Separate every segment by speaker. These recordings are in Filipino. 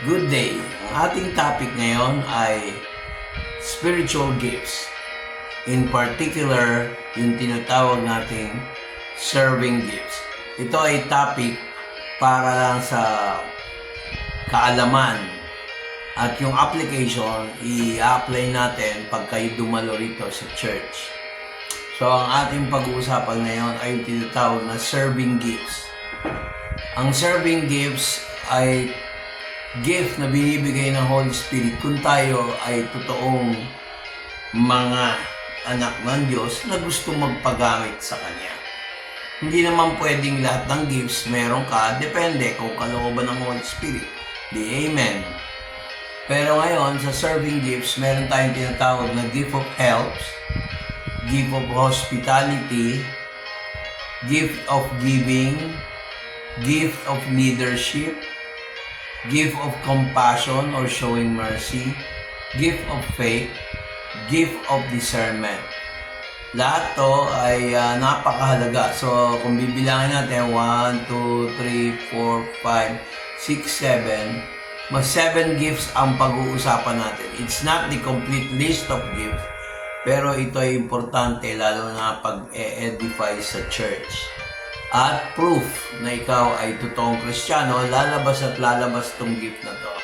Speaker 1: Good day! Ang ating topic ngayon ay spiritual gifts. In particular, yung tinatawag nating serving gifts. Ito ay topic para lang sa kaalaman at yung application, i-apply natin pag kayo dumalo rito sa church. So, ang ating pag-uusapan ngayon ay yung tinatawag na serving gifts. Ang serving gifts ay gift na binibigay ng Holy Spirit kung tayo ay totoong mga anak ng Diyos na gusto magpagamit sa Kanya. Hindi naman pwedeng lahat ng gifts meron ka, depende kung kalooban ng Holy Spirit. Di amen. Pero ngayon, sa serving gifts, meron tayong tinatawag na gift of helps, gift of hospitality, gift of giving, gift of leadership, gift of compassion or showing mercy, gift of faith, gift of discernment. Lahat to ay napakahalaga. So, kung bibilangin natin, 1, 2, 3, 4, 5, 6, 7, mas 7 gifts ang pag-uusapan natin. It's not the complete list of gifts, pero ito ay importante lalo na pag-edify sa church. At proof na ikaw ay totoong Kristiyano, lalabas at lalabas tong gift na to.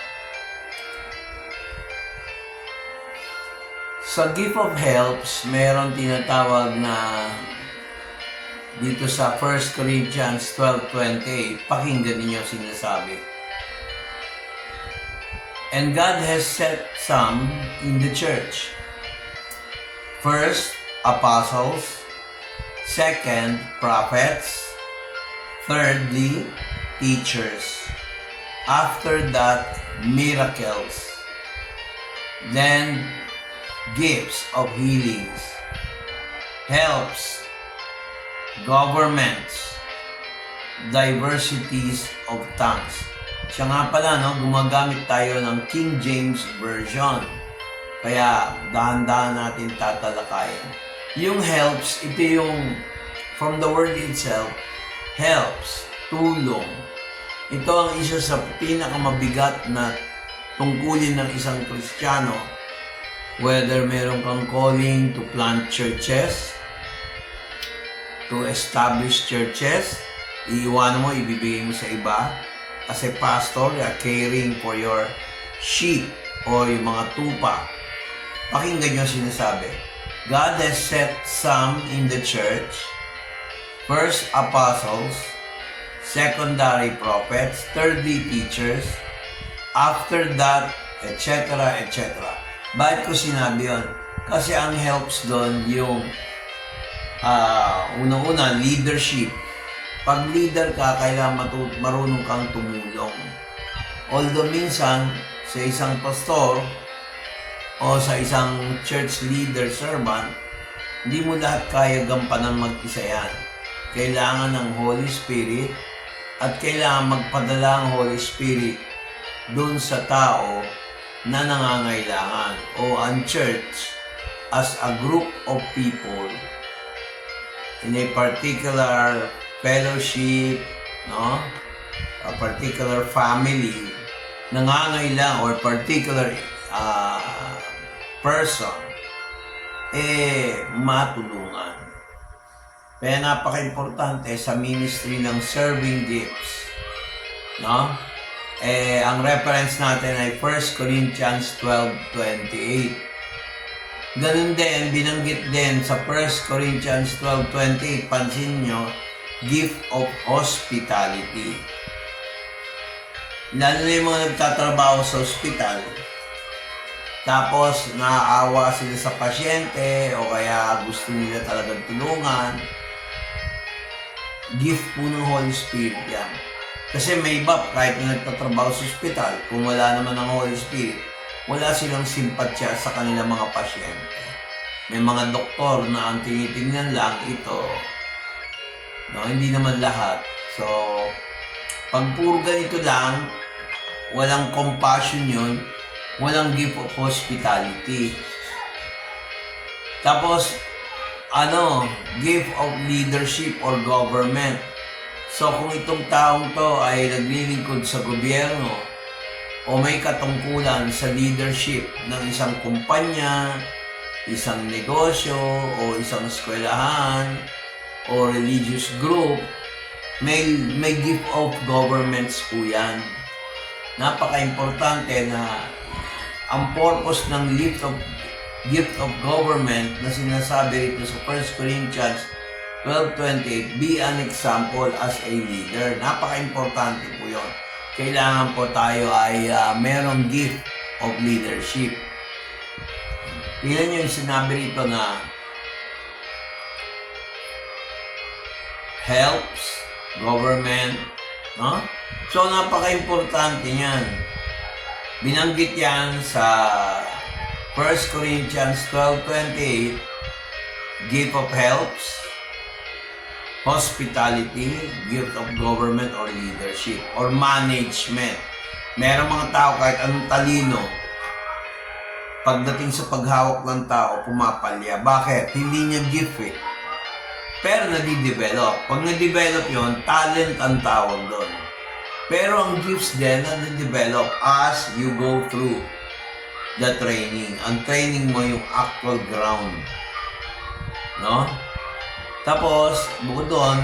Speaker 1: Sa gift of helps, meron tinatawag na dito sa 1 Corinthians 12:28, pakinggan ninyo sinasabi. And God has set some in the church. First, apostles. Second, prophets. Thirdly, teachers. After that, miracles. Then, gifts of healings, helps, governments, diversities of tongues. Siya nga pala, gumagamit tayo ng King James Version. Kaya, dahan-dahan natin tatalakayin. Yung helps, ito yung, from the word itself, helps, tulong. Ito ang isa sa pinakamabigat na tungkulin ng isang Kristiyano. Whether meron kang calling to plant churches, to establish churches, iiwanan mo, ibibigay mo sa iba. As a pastor, you're caring for your sheep o yung mga tupa. Pakinggan nyo sinasabi. God has set some in the church. First, apostles. Secondary, prophets. Thirdly, teachers. After that, etc., etc. Bakit ko sinabi yun? Kasi ang helps doon yung unang-una, leadership. Pag leader ka, kailangan marunong kang tumulong. Although minsan, sa isang pastor o sa isang church leader servant, hindi mo lahat kaya gampanan mag-isa yan. Kailangan ng Holy Spirit at kailangan magpadala ang Holy Spirit doon sa tao na nangangailangan o ang church as a group of people in a particular fellowship, a particular family nangangailangan or particular person matulungan. Kaya napaka-importante sa ministry ng serving gifts. Ang reference natin ay 1 Corinthians 12:28. Ganun din, binanggit din sa 1 Corinthians 12:28, pansin nyo, gift of hospitality. Lalo na yung mga nagtatrabaho sa ospital, tapos naaawa sila sa pasyente o kaya gusto nila talagang tulungan, gift po ng Holy Spirit yan. Kasi may iba, kahit na nagtatrabaho sa ospital, kung wala naman ng Holy Spirit, wala silang simpatya sa kanilang mga pasyente. May mga doktor na ang tinitingnan lang ito, hindi naman lahat. So, pag puro ganito lang, walang compassion yun, walang gift of hospitality. Tapos, gift of leadership or government. So, kung itong taong to ay naglilingkod sa gobyerno, o may katungkulan sa leadership ng isang kumpanya, isang negosyo, o isang eskwelahan, o religious group, may gift of governments po yan. Napaka-importante na ang purpose ng gift of government na sinasabi rito sa 1 Corinthians 12:28, be an example as a leader. Napaka-importante po yun. Kailangan po tayo ay merong gift of leadership. Tingnan nyo yung sinabi rito na helps government, no? So, napaka-importante niyan. Binanggit yan sa 1 Corinthians 12:28, gift of helps, hospitality, gift of government or leadership, or management. Merong mga tao kahit anong talino, pagdating sa paghawak ng tao, pumapalya. Bakit? Hindi niya gift eh. Pero nadidevelop. Pag na-develop yun, talent ang tawag doon. Pero ang gifts din nadidevelop as you go through the training. Ang training mo yung actual ground. No? Tapos, bukod doon,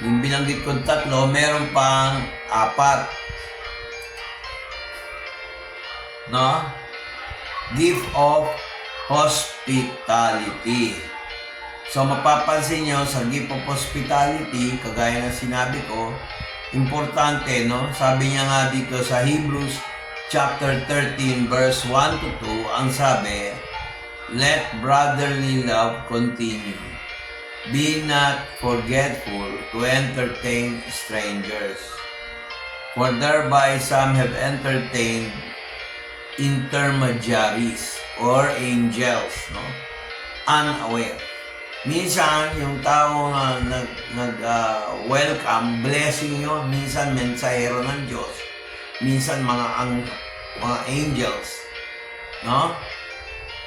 Speaker 1: yung binanggit kong 3, meron pang 4. No? Gift of hospitality. So, mapapansin nyo sa gift of hospitality, kagaya ng sinabi ko, importante, no? Sabi niya nga dito sa Hebrews chapter 13, verse 1 to 2, ang sabi, let brotherly love continue. Be not forgetful to entertain strangers, for thereby some have entertained intermediaries or angels, no? Unaware. Minsan, yung tao na welcome, blessing yun. Minsan, mensahero ng Diyos. Minsan, mga angels, no?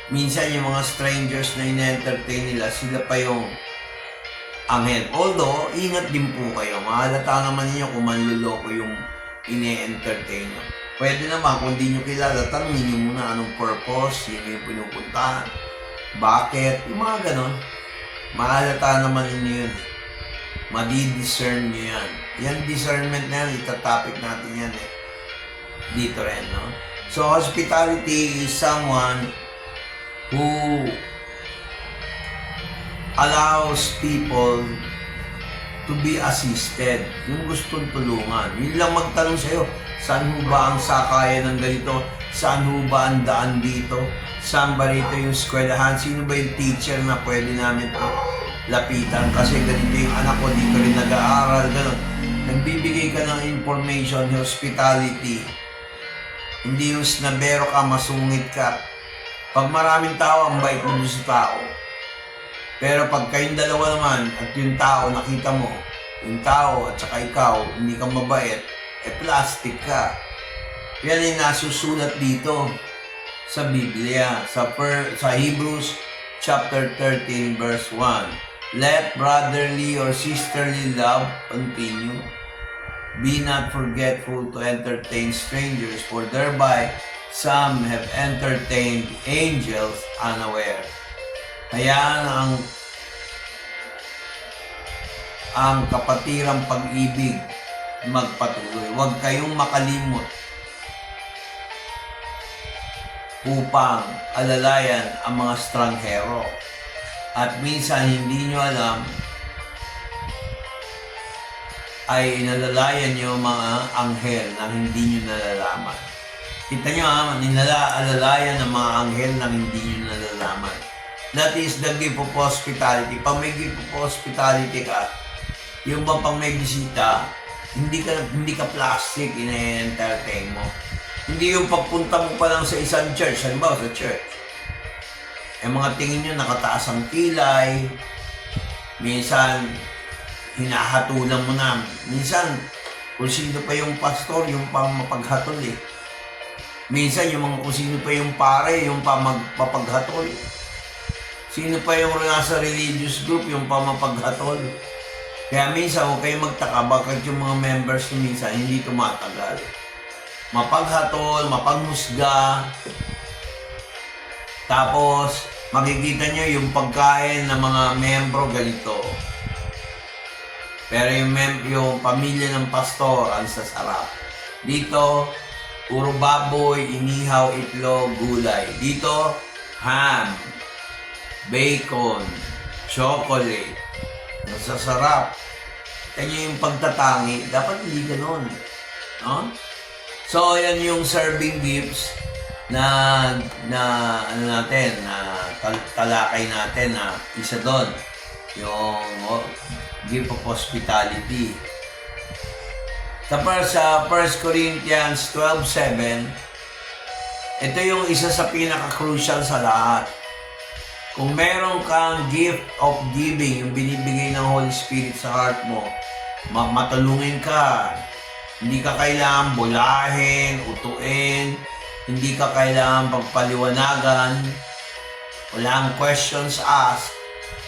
Speaker 1: Minsan, yung mga strangers na in-entertain nila, sila pa yung anghel. Although, ingat din po kayo. Mahalata naman niyo kung manluloko yung ine-entertain nyo. Pwede naman, kung di nyo kilala, tanongin nyo muna anong purpose, yun yung pinupuntahan. Bakit? Yung mga ganon. Mahalata naman ninyo yun. Madi-discern nyo yan. Yan discernment na yan, itatopic natin yan eh. Dito rin, no? So, hospitality is someone who allows people to be assisted. Yung gustong tulungan. Yun lang magtanong sa'yo, saan ho ba ang sakayan ng ganito? Saan ho ba ang daan dito? Saan ba rito yung eskwelahan? Sino ba yung teacher na pwede namin to lapitan? Kasi ganito yung anak ko, dito rin nag-aaral, gano'n. Nagbibigay ka ng information, hospitality. Hindi yung snabero ka, masungit ka. Pag maraming tao, ang bait mo sa tao. Pero pag kayong dalawa naman, at yung tao, nakita mo, yung tao at saka ikaw, hindi ka mabait, plastic ka. Yan ay nasusulat dito sa Biblia, sa Hebrews chapter 13, verse 1. Let brotherly or sisterly love continue. Be not forgetful to entertain strangers, for thereby some have entertained angels unaware. Hayaan ang kapatirang pag-ibig magpatuloy. Huwag kayong makalimot upang alalayan ang mga stranghero. At minsan hindi nyo alam ay inalalayan nyo mga anghel na hindi nyo nalalaman. Kita nyo alalayan ng mga anghel na hindi nyo nalalaman. That is the gift of hospitality. Pag may gift of hospitality ka, yung ba pang may bisita, hindi ka plastic, ina-entertain mo. Hindi yung pagpunta mo pa lang sa isang church, halimbawa sa church. Mga tingin nyo nakataas ang kilay, minsan hinahatulan mo na. Minsan, kung sino pa yung pastor, yung pang mapaghatol eh. Minsan, yung mga kung sino pa yung pare, yung pang magpapaghatol. Sino pa yung nasa religious group, yung pang mapaghatol. Kaya minsan, huwag kayong magtaka, bakit yung mga members minsan hindi tumatagal. mapaghatol, mapanghusga. Tapos, makikita nyo yung pagkain ng mga membro ganito. Pero yung pamilya ng pastor, ang sasarap. Dito, puro baboy, inihaw, itlog, gulay. Dito, ham, bacon, chocolate. Masasarap. Kanya yung pagtatangi. Dapat hindi ganun. No? So, yan yung serving gifts na ano natin, na talakay natin na isa doon. Yung gift of hospitality. Tapos sa 1 Corinthians 12:7, ito yung isa sa pinaka-crucial sa lahat. Kung meron kang gift of giving, yung binibigay ng Holy Spirit sa heart mo, matulungin ka. Hindi ka kailangan bulahin, utuin, hindi ka kailangan pagpaliwanagan, walang questions asked.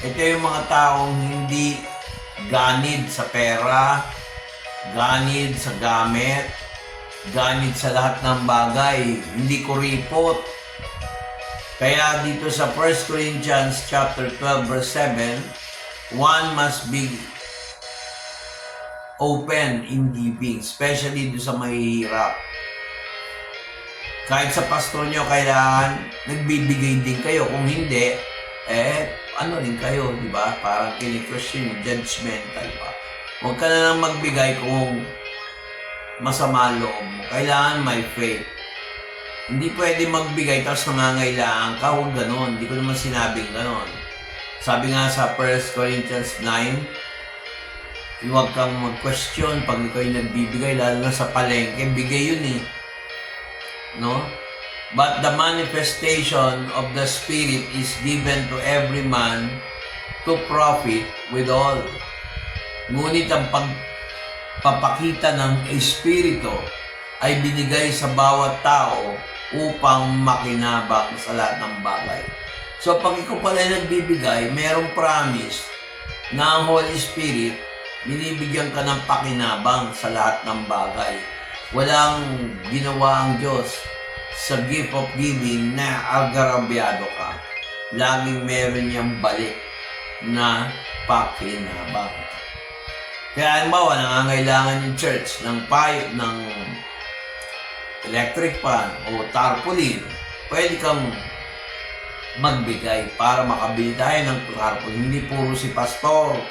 Speaker 1: Ito yung mga taong hindi ganid sa pera, ganid sa gamit, ganid sa lahat ng bagay, hindi kuripot. Kaya dito sa 1 Corinthians chapter 12 verse 7, one must be open in giving, especially dito sa mahihirap. Kahit sa pastor nyo, kailangan nagbibigay din kayo. Kung hindi, ano rin kayo, di ba? Parang kini-question, judgmental pa. Huwag ka na lang magbigay kung masama loob mo. Kailangan may faith. Hindi pwede magbigay tapos nangangailangan ka. Huwag ganon. Hindi ko naman sinabing ganon. Sabi nga sa 1 Corinthians 9, huwag kang mag-question pag ikaw yung nagbibigay, lalo na sa palengke, bigay yun eh. No? But the manifestation of the Spirit is given to every man to profit withal. Ngunit ang pagpapakita ng Espiritu ay binigay sa bawat tao upang makinabang sa lahat ng bagay. So pag ikaw pala nagbibigay, merong promise na ang Holy Spirit, binibigyan ka ng pakinabang sa lahat ng bagay. Walang ginawa ang Diyos sa gift of giving na agarabyado ka. Laging meron niyang balik na pakinabang. Kaya halimbawa, nangangailangan yung church ng pipe, ng electric fan o tarpaulin, pwede kang magbigay para makabili tayo ng tarpaulin. Hindi puro si pastor.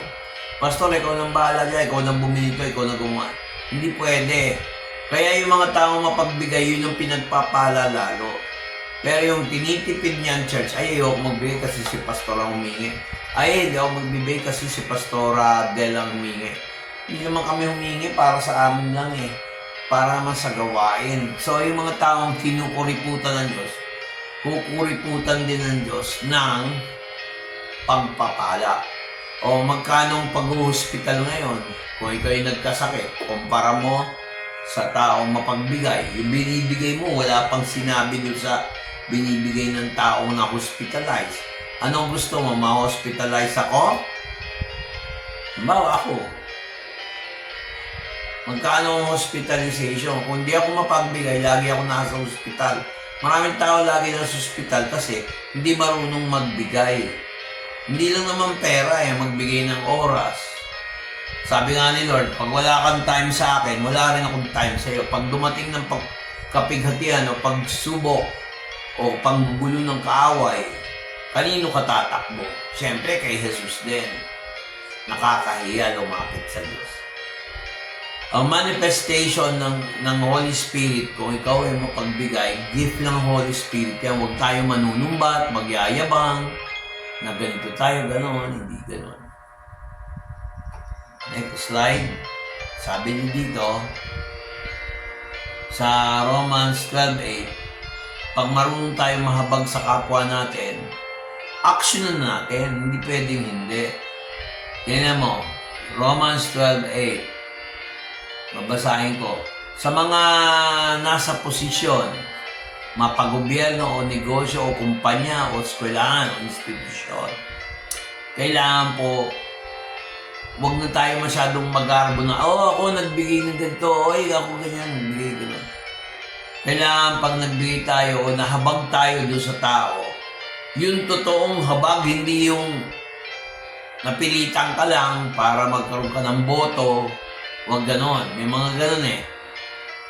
Speaker 1: Pastor, ikaw nang bahala dyan, ikaw nang bumili ito, ikaw nang gumawa. Hindi pwede. Kaya yung mga taong mapagbigay, yun yung pinagpapala lalo. Pero yung tinitipid niyan church, ay ayoko magbigay kasi si pastor ang humingi. Ay, hindi ako magbibigay kasi si pastora Del ang humingi. Hindi naman kami humingi para sa amin lang eh. Para naman sa gawain. So yung mga taong kinukuriputan ng Diyos, kukuriputan din ng Diyos ng pagpapala. O magkanong pag-hospital ngayon, kung ikaw ay nagkasakit, kumpara mo sa taong mapagbigay, yung binibigay mo, wala pang sinabi doon sa binibigay ng taong na hospitalize. Anong gusto mo? Ma-hospitalize ako? Bawa ako. Magkano ang hospitalization? Kung di ako mapagbigay, lagi ako nasa hospital. Maraming tao lagi nasa hospital kasi hindi marunong magbigay. Hindi lang naman pera magbigay ng oras. Sabi nga ni Lord, pag wala kang time sa akin, wala rin akong time sa iyo. Pag dumating ng kapighatian o pagsubok o panggugulo ng kaaway, kanino ka tatakbo? Siyempre kay Jesus din. Nakakahiya lumapit sa Diyos. Ang manifestation ng Holy Spirit, kung ikaw ay mapagbigay, gift ng Holy Spirit yan. Huwag tayo manunumbat, magyayabang, na ganito tayo, gano'n, hindi gano'n. Next slide. Sabi niyo dito, sa Romans 12:8, pag marunong tayo mahabag sa kapwa natin, action na natin, hindi pwedeng hindi. Tingnan mo, Romans 12:8. Babasahin ko. Sa mga nasa posisyon, mapagobyerno o negosyo o kumpanya o eskwelahan o institusyon, kailangan po huwag na tayo masyadong magarbo na, ako nagbigay ng ganito, ako ganyan, nagbigay ganun. Kailangan pag nagbigay tayo o nahabag tayo doon sa tao, yung totoong habag, hindi yung napilitan ka lang para magkaroon ka ng boto. Huwag ganon. May mga ganon eh.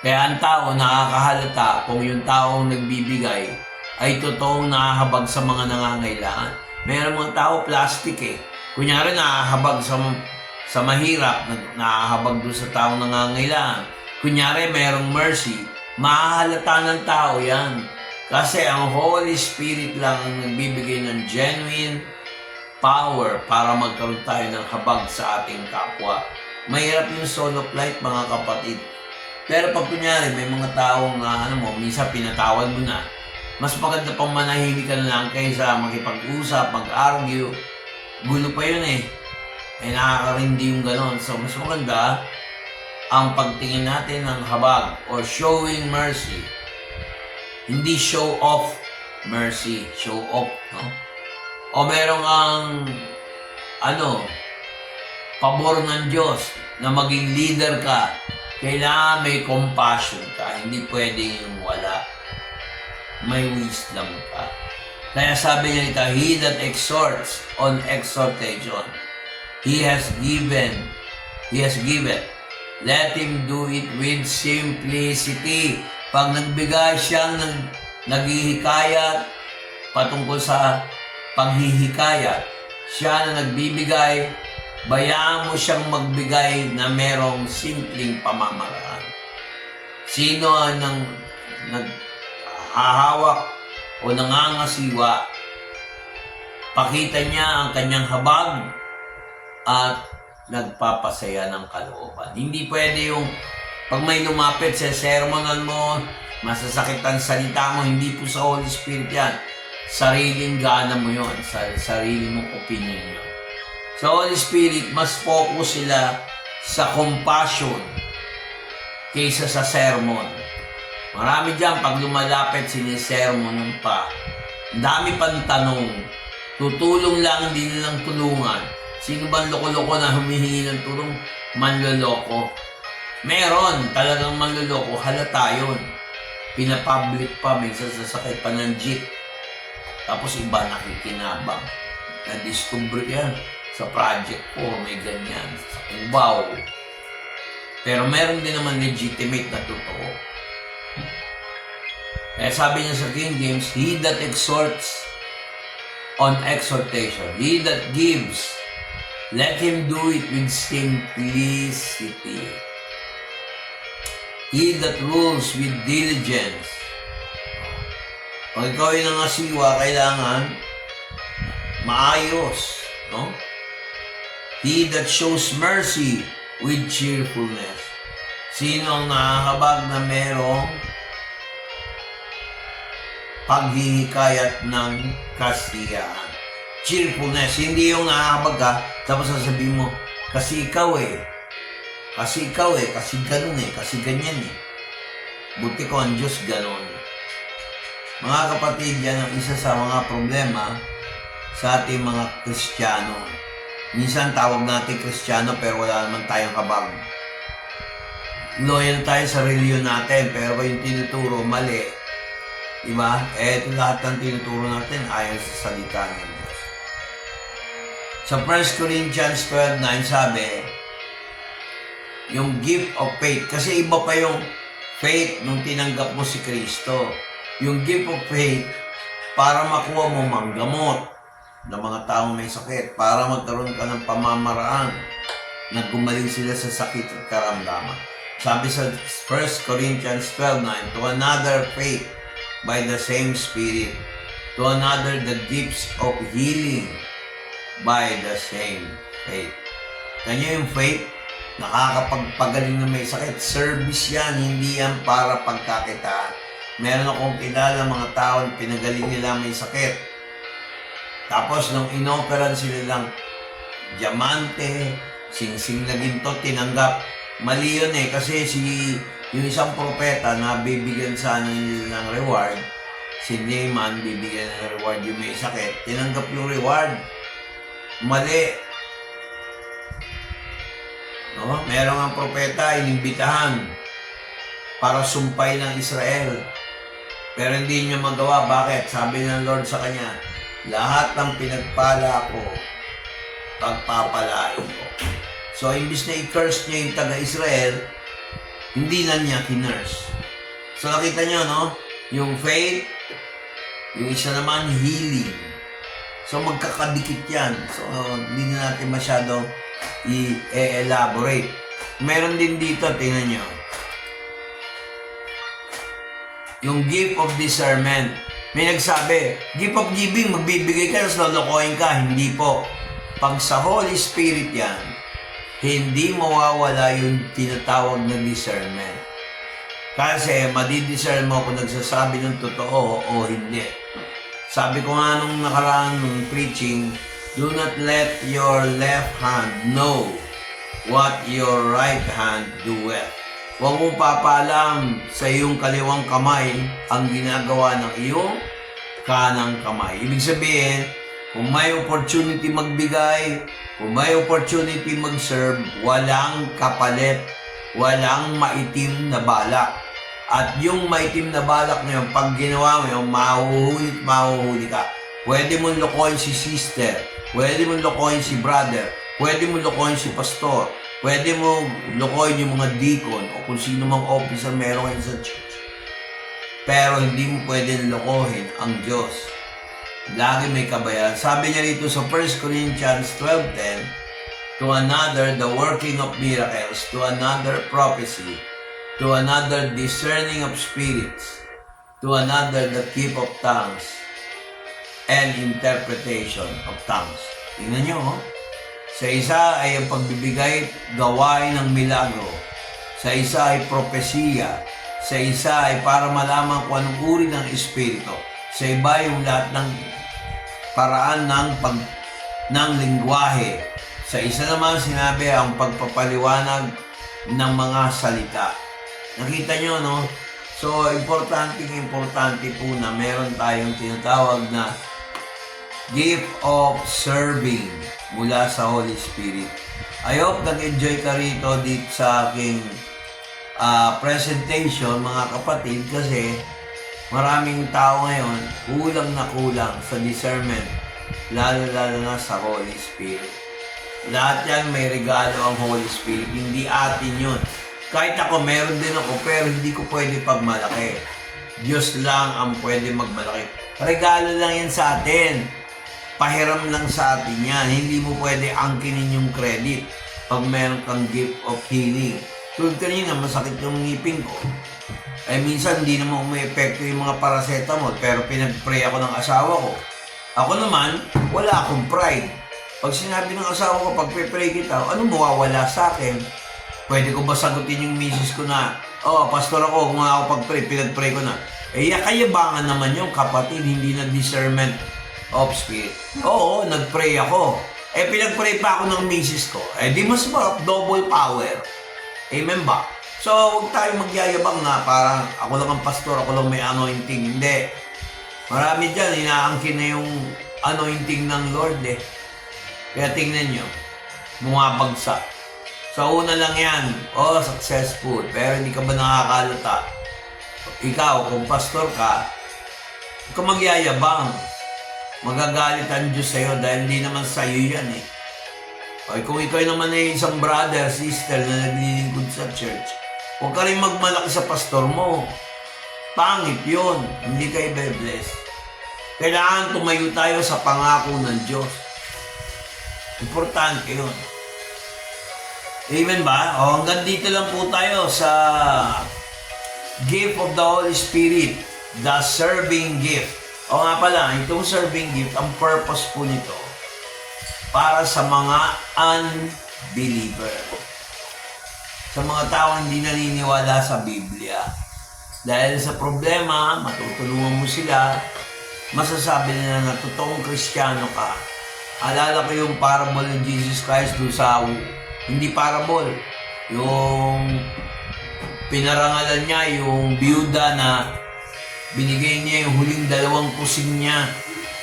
Speaker 1: Kaya ang tao nakakahalata kung yung taong nagbibigay ay totoong nahahabag sa mga nangangailangan. Mayroong mga tao plastic eh. Kunyari nahahabag sa mahirap, nahahabag doon sa taong nangangailangan. Kunyari mayroong mercy, mahahalata ng tao yan. Kasi ang Holy Spirit lang ang nagbibigay ng genuine power para magkaroon tayo ng habag sa ating kapwa. Mahirap yung solo flight, mga kapatid. Pero pag kunyari, may mga taong minsan pinatawad mo na, mas maganda pang manahimik ka na lang kaysa makipag-usap, mag-argue. Gulo pa yun eh. Nakakarindi yung ganon. So, mas maganda ang pagtingin natin ng habag or showing mercy. Hindi show off mercy. Show off, no? O merong pabor ng Diyos na maging leader ka. Kailangan may compassion ka. Hindi pwede yung wala. May wisdom ka. Kaya sabi niya ito, he that exhorts on exhortation, he has given. Let him do it with simplicity. Pag nagbigay siyang naghihikayat patungkol sa paghihikayat, siya na nagbibigay, bayaan mo siyang magbigay na merong simpleng pamamaraan. Sino ang naghahawak o nangangasiwa, pakita niya ang kanyang habag at nagpapasaya ng kalooban. Hindi pwede yung pag may lumapit sa sermonan mo, masasakit ang salita mo, hindi po sa Holy Spirit yan. Sariling gana mo yun, sarili mong opinion yun. Sa Holy Spirit, mas focus sila sa compassion kaysa sa sermon. Marami dyan, pag lumalapit sinisermonan pa. Ang dami pang tanong. Tutulong lang, hindi nilang tulungan. Sino bang loko-loko na humihingi ng tulong? Manloloko. Meron talagang manloloko, halata yun. Pinapublic pa, may sasakay pa ng jeep. Tapos iba nakikinabang. Na-discover yan. Sa project ko, may ganyan. Sa Cubao. Pero meron din naman legitimate na totoo. Kaya sabi niya sa King James, he that exhorts on exhortation, he that gives, let him do it with simplicity. He that rules with diligence. Pag ikaw ay nangasiwa, kailangan maayos. No? He that shows mercy with cheerfulness. Sino ang nakakabag na merong paghihikayat ng kasiyahan? Cheerfulness. Hindi yung nakakabag ka, tapos sasabihin mo, kasi ikaw eh. Kasi ikaw eh. Kasi ganun eh. Kasi ganyan eh. Buti ko ang Diyos ganun. Mga kapatid, yan ang isa sa mga problema sa ating mga Kristiyano. Minsan tawag natin Kristiyano pero wala naman tayong habag. Loyal tayo sa reliyon natin pero yung tinuturo mali. Diba? Ito lahat ng tinuturo natin ayon sa salita ng Diyos. Sa 1 Corinthians 12:9 sabi, yung gift of faith. Kasi iba pa yung faith nung tinanggap mo si Kristo. Yung gift of faith, para makuha mo manggamot ng mga taong may sakit, para magkaroon ka ng pamamaraan na gumaling sila sa sakit at karamdaman. Sabi sa 1 Corinthians 12:9, to another faith by the same Spirit, to another the gifts of healing by the same faith. Kanya yung faith, nakakapagpagaling na may sakit. Service yan, hindi yan para pagkakitaan. Meron akong kilala mga tao na pinagaling nila may sakit. Tapos nung inoperan sila ng diamante, singsing na ginto, tinanggap. Mali yun eh, kasi yung isang propeta na bibigyan sana nila ng reward, si Naaman bibigyan ng reward yung may sakit, tinanggap yung reward. Mali. No? Meron ang propeta, inimbitahan. para sumpay ng Israel. Pero hindi niya magawa. Bakit? Sabi ng Lord sa kanya, lahat ng pinagpala ko, pagpapalain ko. So, imbis na i-curse niya yung taga-Israel, hindi na niya kinurse. So, nakita niyo, no? Yung faith, yung isa naman, healing. So, magkakadikit yan. So, hindi na natin masyadong i-elaborate. Meron din dito, tingnan nyo. Yung gift of discernment. May nagsabi, gift of giving, magbibigay ka, tapos lolokohin ka. Hindi po. Pag sa Holy Spirit yan, hindi mawawala yung tinatawag na discernment. Kasi madidiscern mo kung nagsasabi ng totoo o hindi. Sabi ko nga nung nakaraan nung preaching, do not let your left hand know what your right hand doeth. Huwag mong papalam sa iyong kaliwang kamay ang ginagawa ng iyong kanang kamay. Ibig sabihin, kung may opportunity magbigay, kung may opportunity mag-serve, walang kapalit, walang maitim na balak. At yung maitim na balak na yun, pag ginawa mo yun, mahuhuli ka. Pwede mong lokohin si sister, pwede mong lokohin si brother, pwede mong lokohin si pastor, pwede mo lokohin yung mga deacon o kung sino mang officer meron kayo sa church. Pero hindi mo pwede lokohin ang Diyos. Lagi may kabayaran. Sabi niya rito sa 1 Corinthians 12:10, to another the working of miracles, to another prophecy, to another discerning of spirits, to another the gift of tongues, and interpretation of tongues. Tingnan niyo, oh. Sa isa ay ang pagbibigay, gawain ng milagro. Sa isa ay propesiya. Sa isa ay para malaman kung anong uri ng espiritu. Sa iba yung lahat ng paraan ng lingwahe. Sa isa naman sinabi ang pagpapaliwanag ng mga salita. Nakita nyo, no? So, importante po na meron tayong tinatawag na gift of serving mula sa Holy Spirit. I hope nag-enjoy ka rito dito sa aking presentation, mga kapatid, kasi maraming tao ngayon kulang sa discernment, lalo na sa Holy Spirit. Lahat yan may regalo ang Holy Spirit, hindi atin yun. Kahit ako, meron din ako, pero hindi ko pwede pagmalaki. Diyos lang ang pwede magmalaki. Regalo lang yan sa atin. Pahiram lang sa atin yan. Hindi mo pwede angkinin yung credit pag meron kang gift of healing. Tulad kanina, masakit yung ngipin ko. Eh minsan hindi naman umiepekto yung mga paracetamol, pero pinag-pray ako ng asawa ko. Ako naman, wala akong pride. Pag sinabi ng asawa ko, pag pray kita, ano mawawala sa akin? Pwede ko ba sagutin yung misis ko na, oh, pastor ako, kung ako pag-pray, pinag-pray ko na. Eh, kayabangan naman yung kapatid, hindi na discernment of spirit. Oo, nag-pray ako. Eh, pinag-pray pa ako ng misis ko. Eh, di mas double power. Amen ba? So, huwag tayo magyayabang na parang ako lang ang pastor, ako lang may anointing. Hindi. Marami dyan, inaangkin na yung anointing ng Lord eh. Kaya tingnan nyo, bumabagsak. So, una lang yan, oh, successful. Pero hindi ka ba nakakalata? Ikaw, kung pastor ka, huwag ka magyayabang. Magagalit ang Diyos sa'yo dahil hindi naman sa'yo yan eh. Okay, kung ikaw naman ay isang brother, sister na naglilingkod sa church, huwag ka rin magmalaki sa pastor mo. Pangit yun. Hindi kayo be-bless. Kailangan tumayo tayo sa pangako ng Diyos. Importante yun. Amen ba? O, hanggang dito lang po tayo sa gift of the Holy Spirit, the serving gift. O nga pala, itong serving gift, ang purpose po nito, para sa mga unbeliever. Sa mga tao hindi naniniwala sa Biblia. Dahil sa problema, matutulungan mo sila, masasabi nila na totoong Kristiyano ka. Alala ko yung parable ng Jesus Christ doon sa, hindi parable, yung pinarangalan niya, yung biyuda na binigay niya yung huling 2 kusing niya,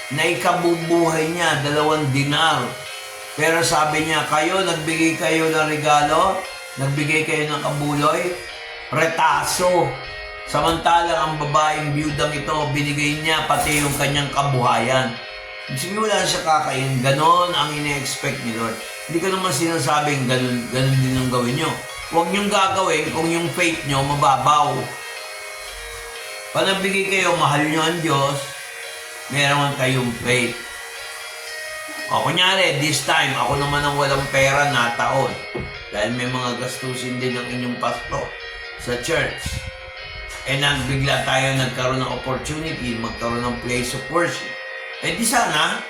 Speaker 1: na ikabubuhay niya, 2 dinar. Pero sabi niya, nagbigay kayo ng regalo, nagbigay kayo ng kabuloy, retaso. Samantalang ang babaeng biyudang ito, binigay niya pati yung kanyang kabuhayan. Ibig wala siya kakain. Ganon ang ine-expect ni Lord. Hindi ko naman sinasabing ganon din ang gawin nyo. Huwag niyong gagawin kung yung faith nyo mababaw. Pag nagbigay kayo, mahal nyo ang Diyos, meron kayong faith. O kunyari, this time, ako naman ang walang pera na taon. Dahil may mga gastusin din ng inyong pasto sa church. E nagbigla tayo nagkaroon ng opportunity, magkaroon ng place of worship. Eh di sana,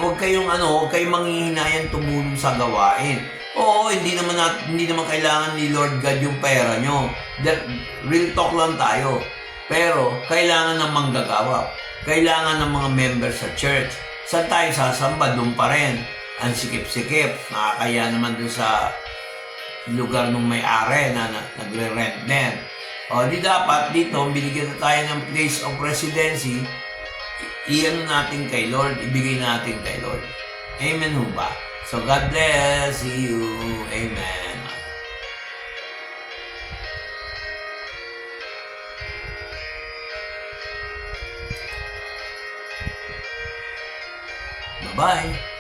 Speaker 1: huwag kayong manghihinayan tumulong sa gawain. Oo, hindi naman kailangan ni Lord God yung pera nyo. Real talk lang tayo. Pero kailangan ng manggagawa. Kailangan ng mga members sa church. Saan tayo sasamba? Doon pa rin. Ang sikip-sikip. Nakakaya naman doon sa lugar ng may-ari na nagre-rent din. O di dapat dito, binigyan na tayo ng place of residency, iyan natin kay Lord, ibigay natin kay Lord. Amen ho ba? So God bless you. Amen. Bye-bye.